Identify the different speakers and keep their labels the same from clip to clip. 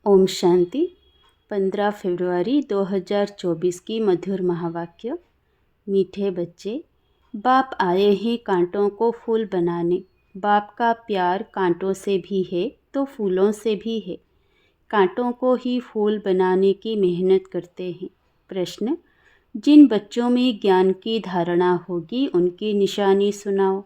Speaker 1: ओम शांति। 15 फरवरी 2024 की मधुर महावाक्य। मीठे बच्चे, बाप आए हैं कांटों को फूल बनाने। बाप का प्यार कांटों से भी है तो फूलों से भी है। कांटों को ही फूल बनाने की मेहनत करते हैं। प्रश्न: जिन बच्चों में ज्ञान की धारणा होगी उनकी निशानी सुनाओ।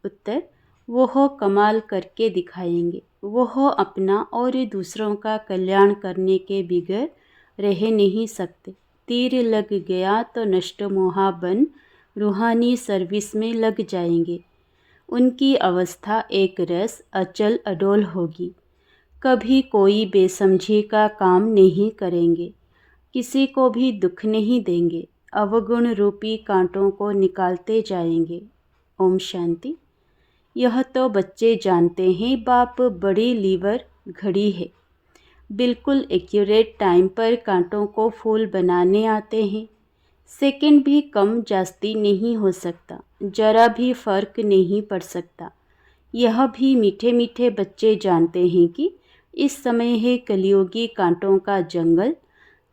Speaker 1: उत्तर: वो कमाल करके दिखाएंगे। वो अपना और दूसरों का कल्याण करने के बगैर रह नहीं सकते। तीर लग गया तो नष्ट मोहा बन रूहानी सर्विस में लग जाएंगे। उनकी अवस्था एक रस अचल अडोल होगी। कभी कोई बेसमझी का काम नहीं करेंगे। किसी को भी दुख नहीं देंगे। अवगुण रूपी कांटों को निकालते जाएंगे। ओम शांति। यह तो बच्चे जानते हैं बाप बड़ी लीवर घड़ी है। बिल्कुल एक्यूरेट टाइम पर कांटों को फूल बनाने आते हैं। सेकंड भी कम जास्ती नहीं हो सकता, जरा भी फर्क नहीं पड़ सकता। यह भी मीठे मीठे बच्चे जानते हैं कि इस समय है कलियुगी कांटों का जंगल।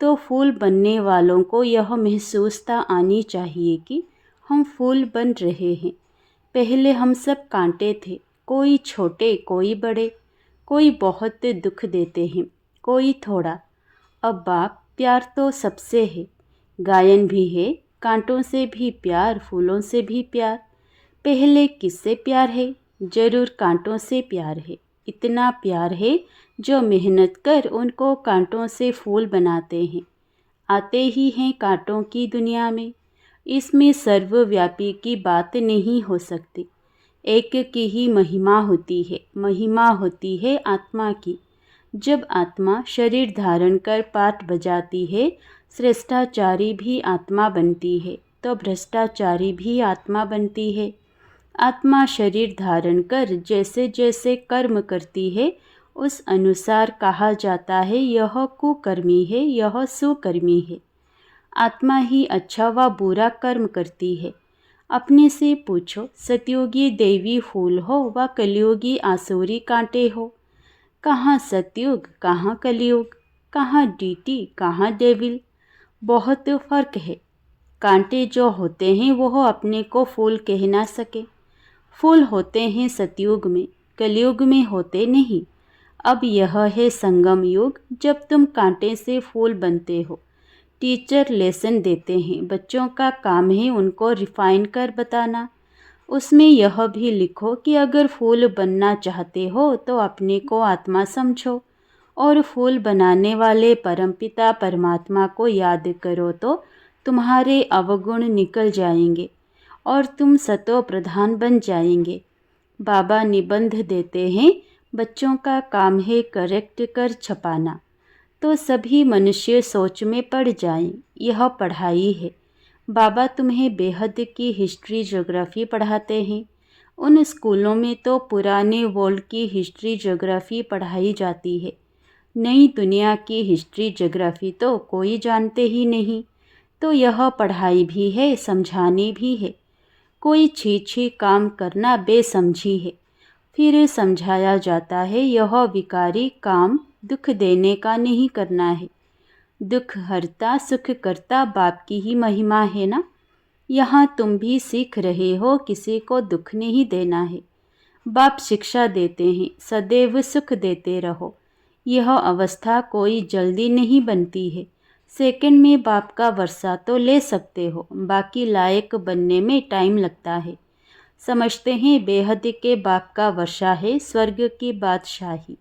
Speaker 1: तो फूल बनने वालों को यह महसूसता आनी चाहिए कि हम फूल बन रहे हैं। पहले हम सब कांटे थे, कोई छोटे कोई बड़े। कोई बहुत दुख देते हैं, कोई थोड़ा। अब बाप प्यार तो सबसे है। गायन भी है, कांटों से भी प्यार, फूलों से भी प्यार। पहले किससे प्यार है? जरूर कांटों से प्यार है। इतना प्यार है जो मेहनत कर उनको कांटों से फूल बनाते हैं। आते ही हैं कांटों की दुनिया में। इसमें सर्वव्यापी की बात नहीं हो सकती। एक की ही महिमा होती है। महिमा होती है आत्मा की। जब आत्मा शरीर धारण कर पाठ बजाती है, श्रेष्ठाचारी भी आत्मा बनती है तो भ्रष्टाचारी भी आत्मा बनती है। आत्मा शरीर धारण कर जैसे जैसे कर्म करती है उस अनुसार कहा जाता है यह कुकर्मी है, यह सुकर्मी है। आत्मा ही अच्छा व बुरा कर्म करती है। अपने से पूछो, सतयुगी देवी फूल हो व कलियुगी आसुरी कांटे हो? कहाँ सतयुग, कहाँ कलियुग, कहाँ डीटी, कहाँ डेविल? बहुत फर्क है। कांटे जो होते हैं वो अपने को फूल कह ना सके। फूल होते हैं सतयुग में, कलियुग में होते नहीं। अब यह है संगम युग जब तुम कांटे से फूल बनते हो। टीचर लेसन देते हैं, बच्चों का काम है उनको रिफाइन कर बताना। उसमें यह भी लिखो कि अगर फूल बनना चाहते हो तो अपने को आत्मा समझो और फूल बनाने वाले परमपिता परमात्मा को याद करो तो तुम्हारे अवगुण निकल जाएंगे और तुम सतो प्रधान बन जाएंगे। बाबा निबंध देते हैं, बच्चों का काम है करेक्ट कर छपाना। तो सभी मनुष्य सोच में पड़ जाएं, यह पढ़ाई है। बाबा तुम्हें बेहद की हिस्ट्री ज्योग्राफी पढ़ाते हैं। उन स्कूलों में तो पुराने वर्ल्ड की हिस्ट्री ज्योग्राफी पढ़ाई जाती है। नई दुनिया की हिस्ट्री ज्योग्राफी तो कोई जानते ही नहीं। तो यह पढ़ाई भी है, समझाने भी है। कोई छी काम करना बेसमझी है। फिर समझाया जाता है यह विकारी काम दुख देने का नहीं करना है। दुख हरता सुख करता बाप की ही महिमा है ना। यहाँ तुम भी सीख रहे हो किसी को दुख नहीं देना है। बाप शिक्षा देते हैं, सदैव सुख देते रहो। यह अवस्था कोई जल्दी नहीं बनती है। सेकंड में बाप का वर्षा तो ले सकते हो, बाकी लायक बनने में टाइम लगता है। समझते हैं बेहद के बाप का वर्षा है स्वर्ग की बादशाही।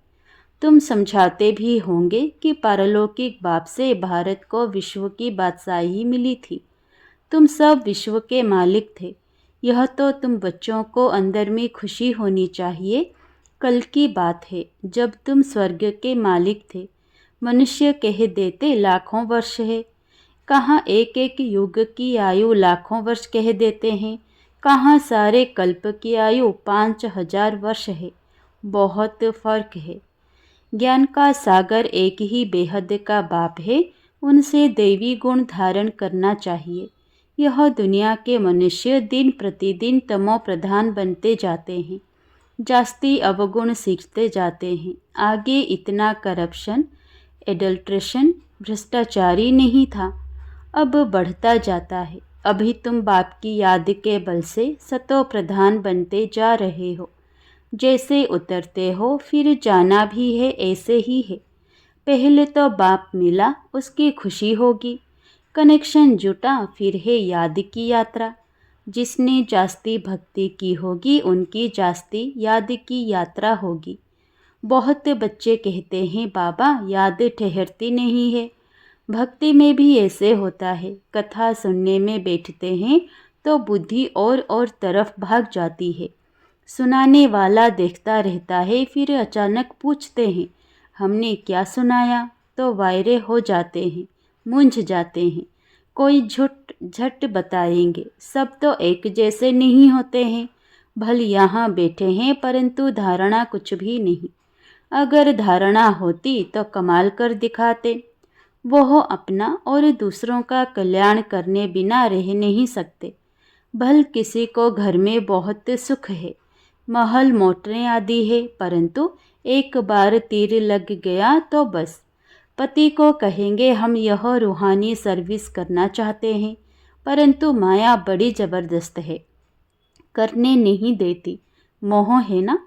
Speaker 1: तुम समझाते भी होंगे कि पारलौकिक बाप से भारत को विश्व की बादशाही मिली थी। तुम सब विश्व के मालिक थे। यह तो तुम बच्चों को अंदर में खुशी होनी चाहिए। कल की बात है जब तुम स्वर्ग के मालिक थे। मनुष्य कह देते लाखों वर्ष है। कहाँ एक एक युग की आयु लाखों वर्ष कह देते हैं, कहाँ सारे कल्प की आयु 5000 वर्ष है। बहुत फर्क है। ज्ञान का सागर एक ही बेहद का बाप है। उनसे दैवी गुण धारण करना चाहिए। यह दुनिया के मनुष्य दिन प्रतिदिन तमो प्रधान बनते जाते हैं, जास्ती अवगुण सीखते जाते हैं। आगे इतना करप्शन, एडल्ट्रेशन भ्रष्टाचारी नहीं था, अब बढ़ता जाता है। अभी तुम बाप की याद के बल से सतो प्रधान बनते जा रहे हो। जैसे उतरते हो फिर जाना भी है ऐसे ही है। पहले तो बाप मिला उसकी खुशी होगी, कनेक्शन जुटा फिर है याद की यात्रा। जिसने जास्ती भक्ति की होगी उनकी जास्ती याद की यात्रा होगी। बहुत बच्चे कहते हैं बाबा याद ठहरती नहीं है। भक्ति में भी ऐसे होता है, कथा सुनने में बैठते हैं तो बुद्धि और तरफ भाग जाती है। सुनाने वाला देखता रहता है, फिर अचानक पूछते हैं हमने क्या सुनाया, तो वायरे हो जाते हैं, मूंझ जाते हैं। कोई झट बताएंगे, सब तो एक जैसे नहीं होते हैं। भल यहाँ बैठे हैं परंतु धारणा कुछ भी नहीं। अगर धारणा होती तो कमाल कर दिखाते। वो अपना और दूसरों का कल्याण करने बिना रह नहीं सकते। भल किसी को घर में बहुत सुख है, महल मोटरें आदि है, परंतु एक बार तीर लग गया तो बस। पति को कहेंगे हम यह रूहानी सर्विस करना चाहते हैं, परंतु माया बड़ी ज़बरदस्त है, करने नहीं देती। मोह है ना,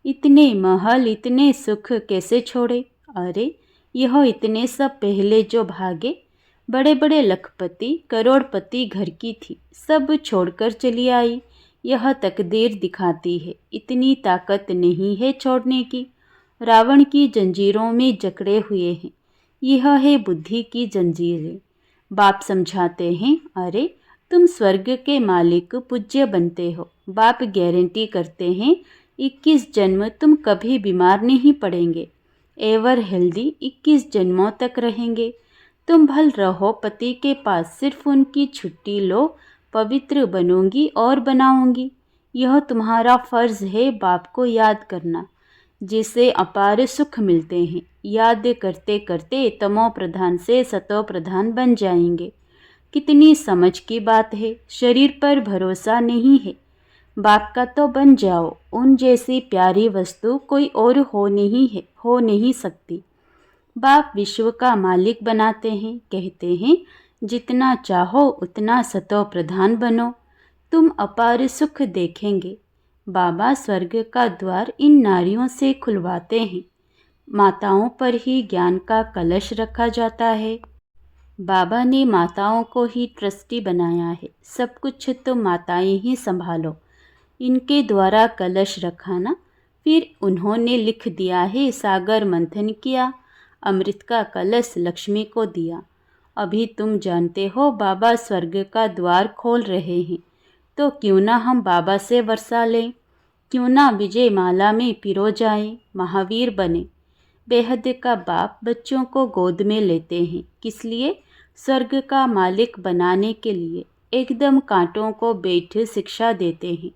Speaker 1: इतने महल इतने सुख कैसे छोड़े। अरे यह इतने सब पहले जो भागे, बड़े बड़े लखपति करोड़पति घर की थी, सब छोड़कर चली आई। यह तकदीर दिखाती है, इतनी ताकत नहीं है छोड़ने की। रावण की जंजीरों में जकड़े हुए हैं, यह है बुद्धि की जंजीरें। बाप समझाते हैं अरे तुम स्वर्ग के मालिक पूज्य बनते हो। बाप गारंटी करते हैं 21 जन्म तुम कभी बीमार नहीं पड़ेंगे, एवर हेल्दी 21 जन्मों तक रहेंगे। तुम भल रहो पति के पास, सिर्फ उनकी छुट्टी लो, पवित्र बनूंगी और बनाऊंगी। यह तुम्हारा फर्ज है बाप को याद करना, जिससे अपार सुख मिलते हैं। याद करते करते तमो प्रधान से सतो प्रधान बन जाएंगे। कितनी समझ की बात है। शरीर पर भरोसा नहीं है, बाप का तो बन जाओ। उन जैसी प्यारी वस्तु कोई और हो नहीं सकती। बाप विश्व का मालिक बनाते हैं, कहते हैं जितना चाहो उतना सतो प्रधान बनो, तुम अपार सुख देखेंगे। बाबा स्वर्ग का द्वार इन नारियों से खुलवाते हैं। माताओं पर ही ज्ञान का कलश रखा जाता है। बाबा ने माताओं को ही ट्रस्टी बनाया है, सब कुछ तो माताएं ही संभालो। इनके द्वारा कलश रखाना। फिर उन्होंने लिख दिया है सागर मंथन किया, अमृत का कलश लक्ष्मी को दिया। अभी तुम जानते हो बाबा स्वर्ग का द्वार खोल रहे हैं, तो क्यों ना हम बाबा से वर्षा लें, क्यों ना विजय माला में पिरो जाएं, महावीर बने। बेहद का बाप बच्चों को गोद में लेते हैं, किस लिए? स्वर्ग का मालिक बनाने के लिए। एकदम कांटों को बैठ शिक्षा देते हैं,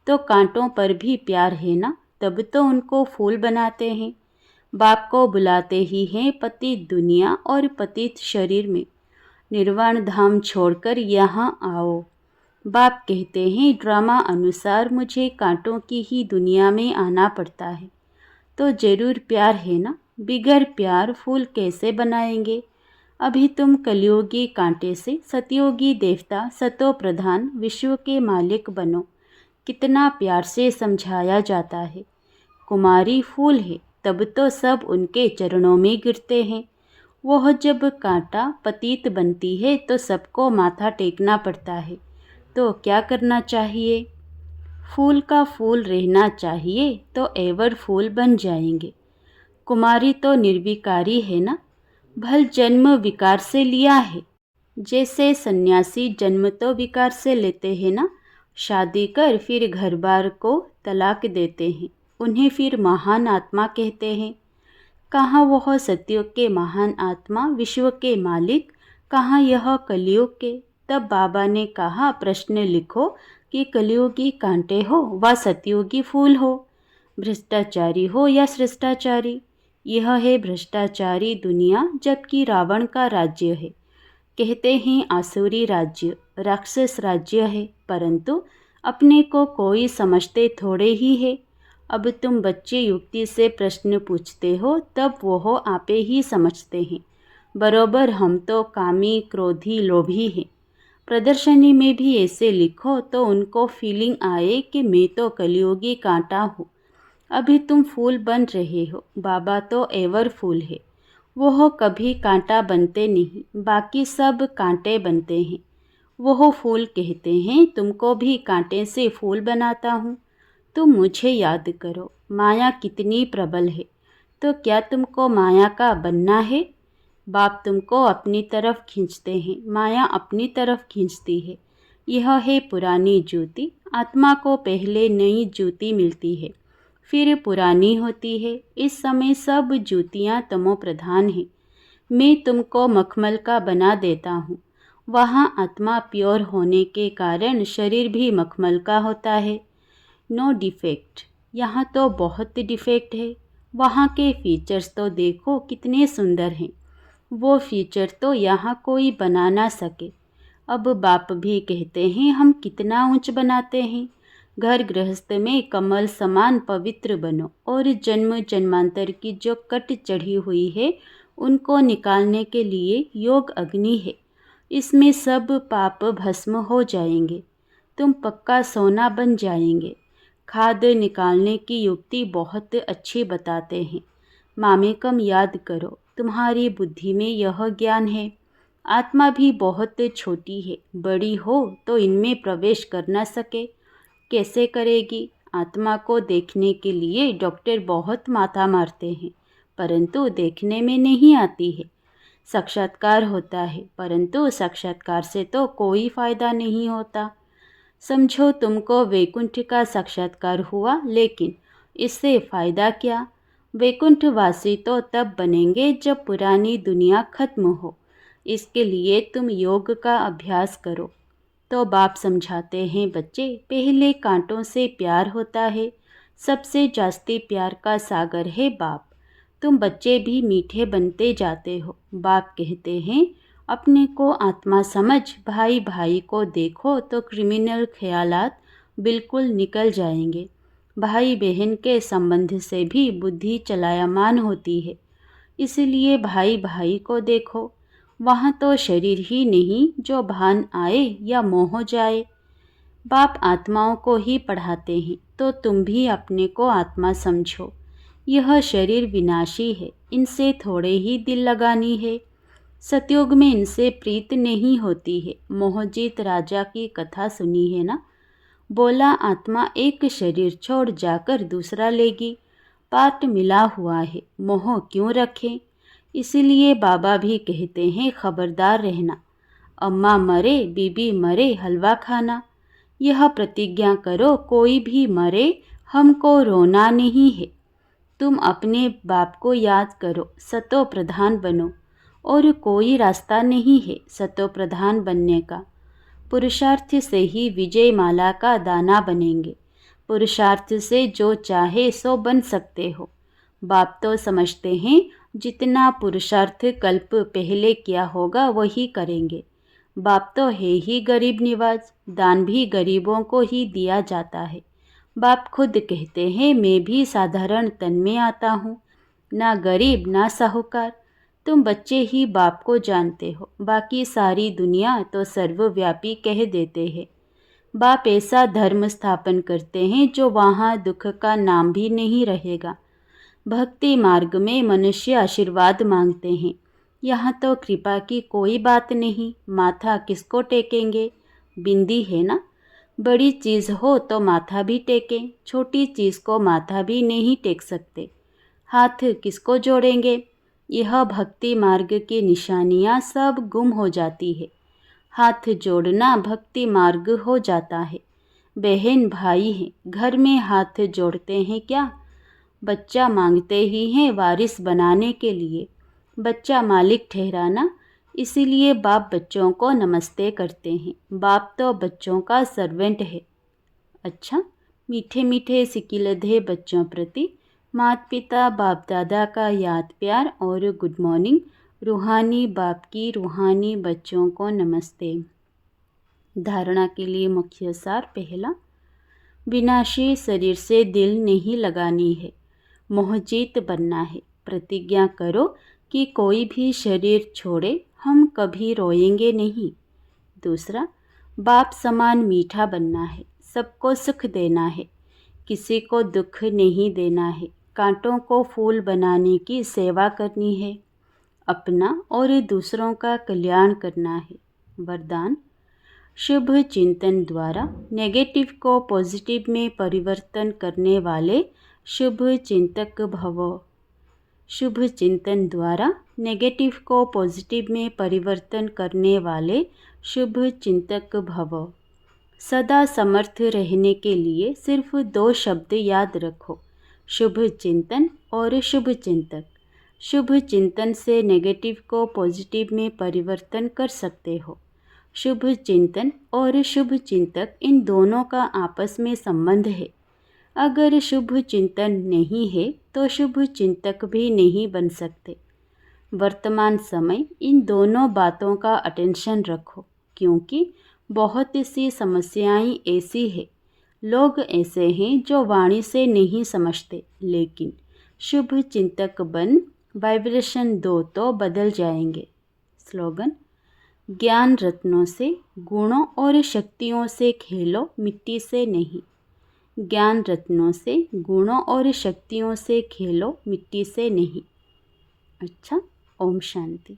Speaker 1: तो कांटों पर भी प्यार है ना, तब तो उनको फूल बनाते हैं। बाप को बुलाते ही हैं पतित दुनिया और पतित शरीर में, निर्वाण धाम छोड़कर यहाँ आओ। बाप कहते हैं ड्रामा अनुसार मुझे कांटों की ही दुनिया में आना पड़ता है, तो जरूर प्यार है ना, बिगर प्यार फूल कैसे बनाएंगे। अभी तुम कलियोगी कांटे से सतयोगी देवता सतो प्रधान विश्व के मालिक बनो। कितना प्यार से समझाया जाता है। कुमारी फूल है, तब तो सब उनके चरणों में गिरते हैं। वह जब कांटा पतित बनती है तो सबको माथा टेकना पड़ता है। तो क्या करना चाहिए? फूल का फूल रहना चाहिए, तो एवर फूल बन जाएंगे। कुमारी तो निर्विकारी है ना, भल जन्म विकार से लिया है। जैसे सन्यासी जन्म तो विकार से लेते हैं ना, शादी कर फिर घर बार को तलाक देते हैं, उन्हें फिर महान आत्मा कहते हैं। कहाँ वह सतयुग के महान आत्मा विश्व के मालिक, कहाँ यह कलयुग के। तब बाबा ने कहा प्रश्न लिखो कि कलयुगी कांटे हो व सतयुगी फूल हो, भ्रष्टाचारी हो या श्रेष्ठाचारी। यह है भ्रष्टाचारी दुनिया, जबकि रावण का राज्य है। कहते हैं आसुरी राज्य, राक्षस राज्य है, परंतु अपने को कोई समझते थोड़े ही है। अब तुम बच्चे युक्ति से प्रश्न पूछते हो तब वो आपे ही समझते हैं। बरोबर हम तो कामी, क्रोधी, लोभी हैं। प्रदर्शनी में भी ऐसे लिखो तो उनको फीलिंग आए कि मैं तो कलियुगी कांटा हूँ। अभी तुम फूल बन रहे हो, बाबा तो एवर फूल है। वो कभी कांटा बनते नहीं, बाकी सब कांटे बनते हैं। वो फूल कहते हैं तुमको भी कांटे से फूल बनाता हूँ। तुम मुझे याद करो, माया कितनी प्रबल है। तो क्या तुमको माया का बनना है? बाप तुमको अपनी तरफ खींचते हैं, माया अपनी तरफ खींचती है। यह है पुरानी जूती। आत्मा को पहले नई जूती मिलती है, फिर पुरानी होती है। इस समय सब जूतियाँ तमो प्रधान हैं। मैं तुमको मखमल का बना देता हूँ। वहाँ आत्मा प्योर होने के कारण शरीर भी मखमल का होता है। No defect. यहाँ तो बहुत डिफेक्ट है। वहाँ के फीचर्स तो देखो कितने सुंदर हैं। वो फीचर तो यहाँ कोई बना ना सके। अब बाप भी कहते हैं हम कितना ऊंच बनाते हैं। घर गृहस्थ में कमल समान पवित्र बनो और जन्म जन्मांतर की जो कट चढ़ी हुई है उनको निकालने के लिए योग अग्नि है। इसमें सब पाप भस्म हो जाएंगे। तुम पक्का सोना बन जाएंगे। खाद निकालने की युक्ति बहुत अच्छी बताते हैं। मामेकम याद करो, तुम्हारी बुद्धि में यह ज्ञान है। आत्मा भी बहुत छोटी है, बड़ी हो तो इनमें प्रवेश कर न सके। कैसे करेगी? आत्मा को देखने के लिए डॉक्टर बहुत माथा मारते हैं, परंतु देखने में नहीं आती है। साक्षात्कार होता है, परंतु साक्षात्कार से तो कोई फायदा नहीं होता। समझो तुमको वैकुंठ का साक्षात्कार हुआ, लेकिन इससे फायदा क्या? वैकुंठवासी तो तब बनेंगे जब पुरानी दुनिया खत्म हो। इसके लिए तुम योग का अभ्यास करो। तो बाप समझाते हैं बच्चे, पहले कांटों से प्यार होता है। सबसे जास्ती प्यार का सागर है बाप। तुम बच्चे भी मीठे बनते जाते हो। बाप कहते हैं अपने को आत्मा समझ, भाई भाई को देखो तो क्रिमिनल ख्यालात बिल्कुल निकल जाएंगे। भाई बहन के संबंध से भी बुद्धि चलायमान होती है, इसलिए भाई भाई को देखो। वहाँ तो शरीर ही नहीं, जो भान आए या मोह जाए। बाप आत्माओं को ही पढ़ाते हैं, तो तुम भी अपने को आत्मा समझो। यह शरीर विनाशी है, इनसे थोड़े ही दिल लगानी है। सतयुग में इनसे प्रीत नहीं होती है। मोहजीत राजा की कथा सुनी है ना? बोला आत्मा एक शरीर छोड़ जाकर दूसरा लेगी। पार्ट मिला हुआ है, मोह क्यों रखें? इसीलिए बाबा भी कहते हैं खबरदार रहना। अम्मा मरे, बीबी मरे, हलवा खाना। यह प्रतिज्ञा करो कोई भी मरे, हमको रोना नहीं है। तुम अपने बाप को याद करो, सतो प्रधान बनो। और कोई रास्ता नहीं है सतो प्रधान बनने का। पुरुषार्थ से ही विजय माला का दाना बनेंगे। पुरुषार्थ से जो चाहे सो बन सकते हो। बाप तो समझते हैं जितना पुरुषार्थ कल्प पहले किया होगा वही करेंगे। बाप तो है ही गरीब निवाज, दान भी गरीबों को ही दिया जाता है। बाप खुद कहते हैं मैं भी साधारण तन में आता हूँ, ना गरीब ना साहूकार। तुम बच्चे ही बाप को जानते हो, बाकी सारी दुनिया तो सर्वव्यापी कह देते हैं। बाप ऐसा धर्म स्थापन करते हैं जो वहाँ दुख का नाम भी नहीं रहेगा। भक्ति मार्ग में मनुष्य आशीर्वाद मांगते हैं। यहाँ तो कृपा की कोई बात नहीं। माथा किसको टेकेंगे? बिंदी है ना? बड़ी चीज़ हो तो माथा भी टेकें, छोटी चीज़ को माथा भी नहीं टेक सकते। हाथ किसको जोड़ेंगे? यह भक्ति मार्ग की निशानियाँ सब गुम हो जाती है। हाथ जोड़ना भक्ति मार्ग हो जाता है। बहन भाई हैं, घर में हाथ जोड़ते हैं क्या? बच्चा मांगते ही हैं वारिस बनाने के लिए, बच्चा मालिक ठहराना। इसीलिए बाप बच्चों को नमस्ते करते हैं। बाप तो बच्चों का सर्वेंट है। अच्छा, मीठे मीठे सिकिलधे बच्चों प्रति माता पिता बाप दादा का याद प्यार और गुड मॉर्निंग। रूहानी बाप की रूहानी बच्चों को नमस्ते। धारणा के लिए मुख्य सार। पहला, विनाशी शरीर से दिल नहीं लगानी है, मोहजीत बनना है। प्रतिज्ञा करो कि कोई भी शरीर छोड़े हम कभी रोएंगे नहीं। दूसरा, बाप समान मीठा बनना है, सबको सुख देना है, किसी को दुख नहीं देना है, कांटों को फूल बनाने की सेवा करनी है, अपना और दूसरों का कल्याण करना है। वरदान, शुभ चिंतन द्वारा नेगेटिव को पॉजिटिव में परिवर्तन करने वाले शुभ चिंतक भवो। शुभ चिंतन द्वारा नेगेटिव को पॉजिटिव में परिवर्तन करने वाले शुभ चिंतक भवो। सदा समर्थ रहने के लिए सिर्फ 2 शब्द याद रखो, शुभ चिंतन और शुभ चिंतक। शुभ चिंतन से नेगेटिव को पॉजिटिव में परिवर्तन कर सकते हो। शुभ चिंतन और शुभ चिंतक, इन दोनों का आपस में संबंध है। अगर शुभ चिंतन नहीं है तो शुभ चिंतक भी नहीं बन सकते। वर्तमान समय इन दोनों बातों का अटेंशन रखो, क्योंकि बहुत सी समस्याएं ऐसी है, लोग ऐसे हैं जो वाणी से नहीं समझते, लेकिन शुभ चिंतक बन वाइब्रेशन दो तो बदल जाएंगे। स्लोगन, ज्ञान रत्नों से, गुणों और शक्तियों से खेलो, मिट्टी से नहीं। ज्ञान रत्नों से, गुणों और शक्तियों से खेलो, मिट्टी से नहीं। अच्छा, ओम शांति।